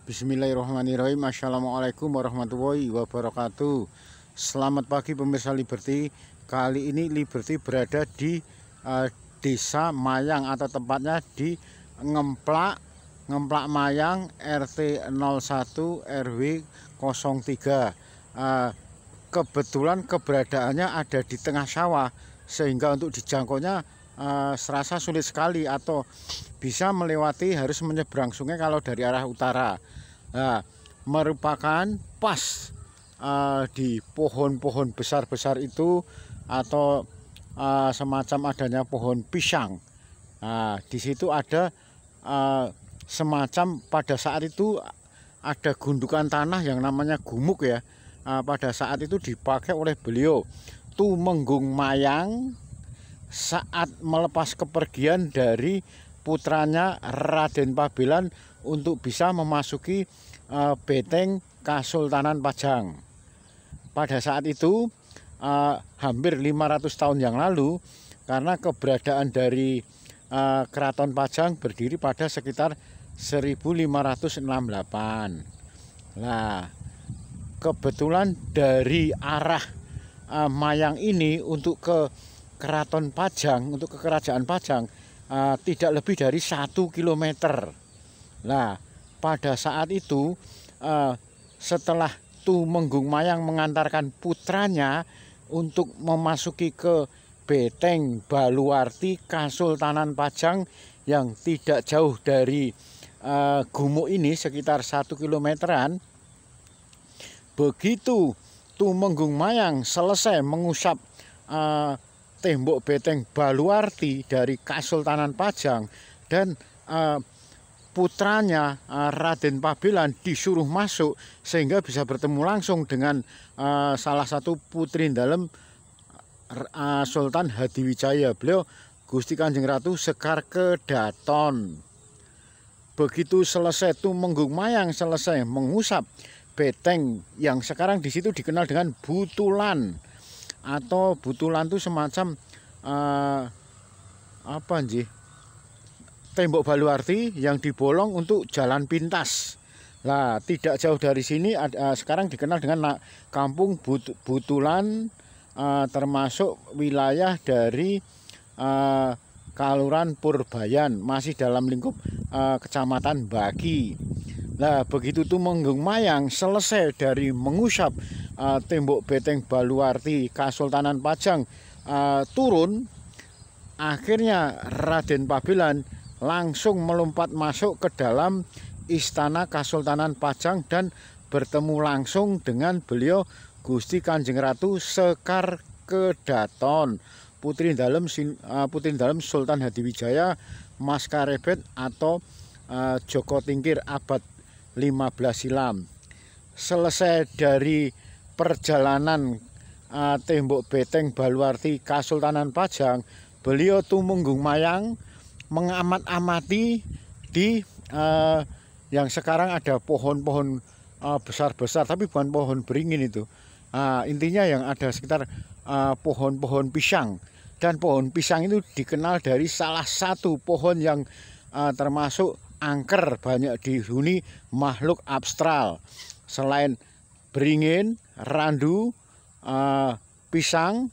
Bismillahirrahmanirrahim. Assalamualaikum warahmatullahi wabarakatuh. Selamat pagi pemirsa Liberty. Kali ini Liberty berada di Desa Mayang atau tempatnya di Ngemplak Mayang RT 01 RW 03. Kebetulan keberadaannya ada di tengah sawah sehingga untuk dijangkaunya serasa sulit sekali atau bisa melewati harus menyeberang sungai kalau dari arah utara. Nah, merupakan pas di pohon-pohon besar-besar itu atau semacam adanya pohon pisang. Nah, di situ ada semacam pada saat itu ada gundukan tanah yang namanya gumuk ya. Pada saat itu dipakai oleh beliau Tumenggung Mayang saat melepas kepergian dari putranya Raden Pabelan untuk bisa memasuki Beteng Kasultanan Pajang. Pada saat itu hampir 500 tahun yang lalu, karena keberadaan dari Keraton Pajang berdiri pada sekitar 1568. Nah, kebetulan dari arah Mayang ini untuk ke Keraton Pajang, untuk ke Kerajaan Pajang tidak lebih dari 1 kilometer. Nah, pada saat itu setelah Tumenggung Mayang mengantarkan putranya untuk memasuki ke Beteng Baluarti Kasultanan Pajang yang tidak jauh dari gumuk ini sekitar 1 kilometeran. Begitu Tumenggung Mayang selesai mengusap tembok Beteng Baluarti dari Kasultanan Pajang dan putranya Raden Pabelan disuruh masuk sehingga bisa bertemu langsung dengan salah satu putri dalam Sultan Hadiwijaya, beliau Gusti Kanjeng Ratu Sekar Kedaton. Begitu selesai Tumenggung Mayang selesai mengusap beteng yang sekarang di situ dikenal dengan Butulan, atau Butulan itu semacam apa sih, tembok Baluarti yang dibolong untuk jalan pintas. Nah, tidak jauh dari sini sekarang dikenal dengan Kampung Butulan, termasuk wilayah dari Kaluran Purbayan, masih dalam lingkup Kecamatan Bagi. Nah, begitu Tumenggung Mayang selesai dari mengusap tembok Beteng Baluarti Kasultanan Pajang turun, akhirnya Raden Pabelan langsung melompat masuk ke dalam Istana Kasultanan Pajang dan bertemu langsung dengan beliau Gusti Kanjeng Ratu Sekar Kedaton, putri dalam Sultan Hadiwijaya Maskarebet atau Joko Tingkir abad 15 silam. Selesai dari perjalanan tembok Beteng Baluarti Kasultanan Pajang, beliau Tumenggung Mayang mengamat-amati di yang sekarang ada pohon-pohon besar-besar, tapi bukan pohon beringin itu. Intinya yang ada sekitar pohon-pohon pisang, dan pohon pisang itu dikenal dari salah satu pohon yang termasuk angker, banyak dihuni makhluk astral. Selain beringin, randu, pisang,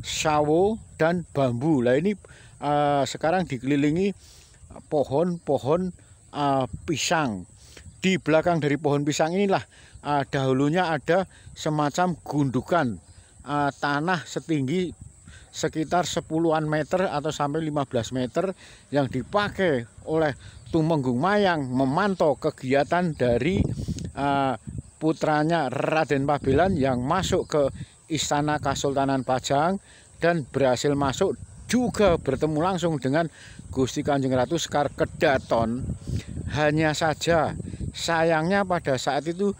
sawo, dan bambu. Nah, ini sekarang dikelilingi pohon-pohon pisang. Di belakang dari pohon pisang inilah dahulunya ada semacam gundukan tanah setinggi sekitar 10-an meter atau sampai 15 meter yang dipakai oleh Tumenggung Mayang memantau kegiatan dari putranya Raden Pabelan yang masuk ke Istana Kasultanan Pajang dan berhasil masuk juga bertemu langsung dengan Gusti Kanjeng Ratu Sekar Kedaton. Hanya saja sayangnya pada saat itu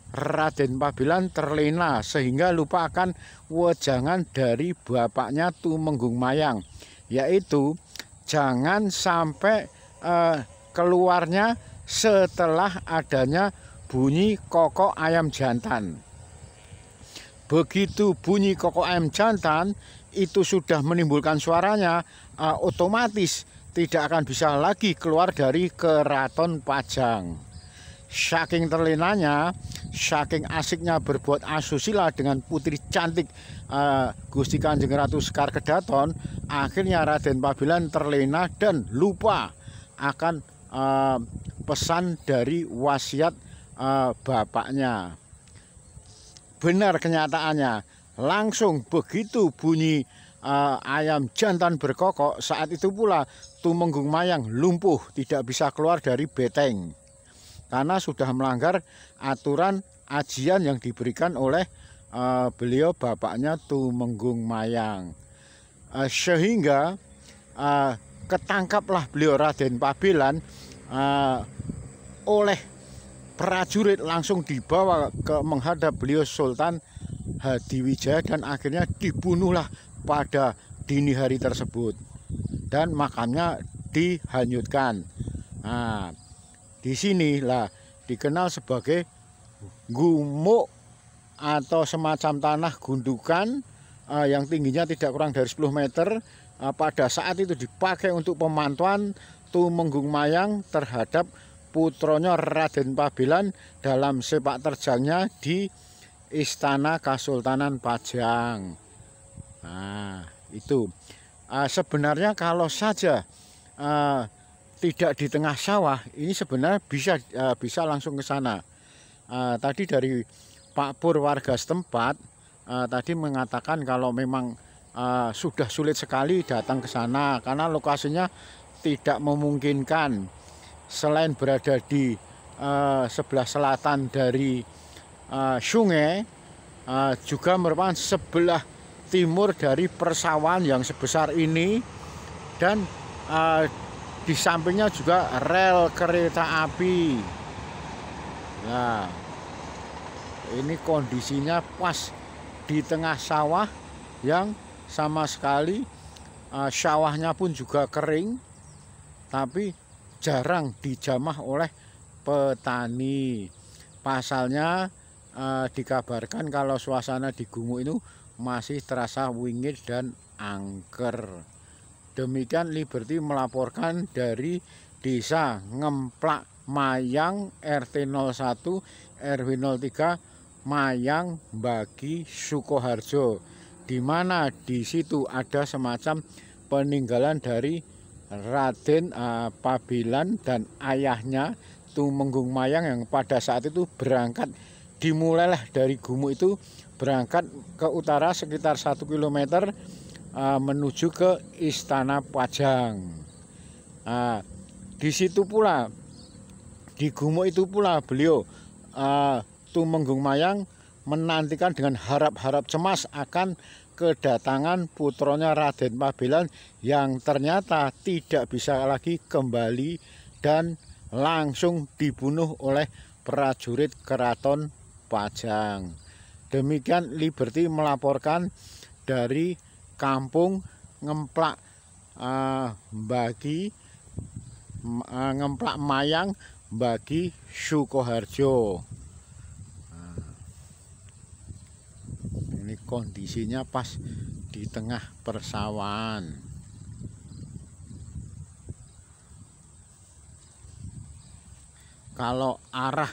Raden Pabelan terlena sehingga lupa akan wejangan dari bapaknya Tumenggung Mayang, yaitu jangan sampai keluarnya setelah adanya bunyi kokok ayam jantan. Begitu bunyi kokok ayam jantan itu sudah menimbulkan suaranya, otomatis tidak akan bisa lagi keluar dari Keraton Pajang. saking terlenanya, saking asiknya berbuat asusila dengan putri cantik Gusti Kanjeng Ratu Sekar Kedaton, akhirnya Raden Pabilan terlena dan lupa akan pesan dari wasiat bapaknya. Benar kenyataannya, langsung begitu bunyi ayam jantan berkokok, saat itu pula Tumenggung Mayang lumpuh, tidak bisa keluar dari beteng karena sudah melanggar aturan ajian yang diberikan oleh beliau bapaknya Tumenggung Mayang. Sehingga ketangkaplah beliau Raden Pabilan oleh prajurit, langsung dibawa ke menghadap beliau Sultan Hadiwijaya dan akhirnya dibunuhlah pada dini hari tersebut dan makamnya dihanyutkan. Nah, di sinilah dikenal sebagai gumuk atau semacam tanah gundukan yang tingginya tidak kurang dari 10 meter. Pada saat itu dipakai untuk pemantauan Tumenggung Mayang terhadap putronya Raden Pabilan dalam sepak terjangnya di Istana Kasultanan Pajang. Nah, itu sebenarnya kalau saja tidak di tengah sawah, ini sebenarnya bisa langsung ke sana. Tadi dari Pak Pur warga setempat tadi mengatakan kalau memang sudah sulit sekali datang ke sana karena lokasinya tidak memungkinkan. Selain berada di sebelah selatan dari sungai, juga merupakan sebelah timur dari persawahan yang sebesar ini, dan di sampingnya juga rel kereta api. Nah, ini kondisinya pas di tengah sawah yang sama sekali sawahnya pun juga kering, tapi jarang dijamah oleh petani. Pasalnya dikabarkan kalau suasana di gumuk itu masih terasa wingit dan angker. Demikian Liberty melaporkan dari Desa Ngemplak Mayang, RT 01 RW 03 Mayang Bagi Sukoharjo, di mana di situ ada semacam peninggalan dari Raden Pabilan dan ayahnya Tumenggung Mayang yang pada saat itu berangkat, dimulailah dari gumuk itu, berangkat ke utara sekitar 1 km menuju ke Istana Pajang. Di situ pula, di gumuk itu pula beliau Tumenggung Mayang menantikan dengan harap-harap cemas akan kedatangan putronya Raden Pabilan yang ternyata tidak bisa lagi kembali dan langsung dibunuh oleh prajurit Keraton Pajang. Demikian Liberty melaporkan dari Kampung Ngemplak Ngemplak Mayang Bagi Sukoharjo. Ini kondisinya pas di tengah persawahan. Kalau arah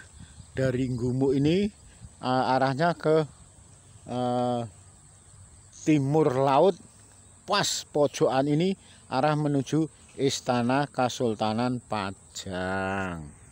dari gumuk ini arahnya ke timur laut, pas pojokan ini arah menuju Istana Kasultanan Pajang.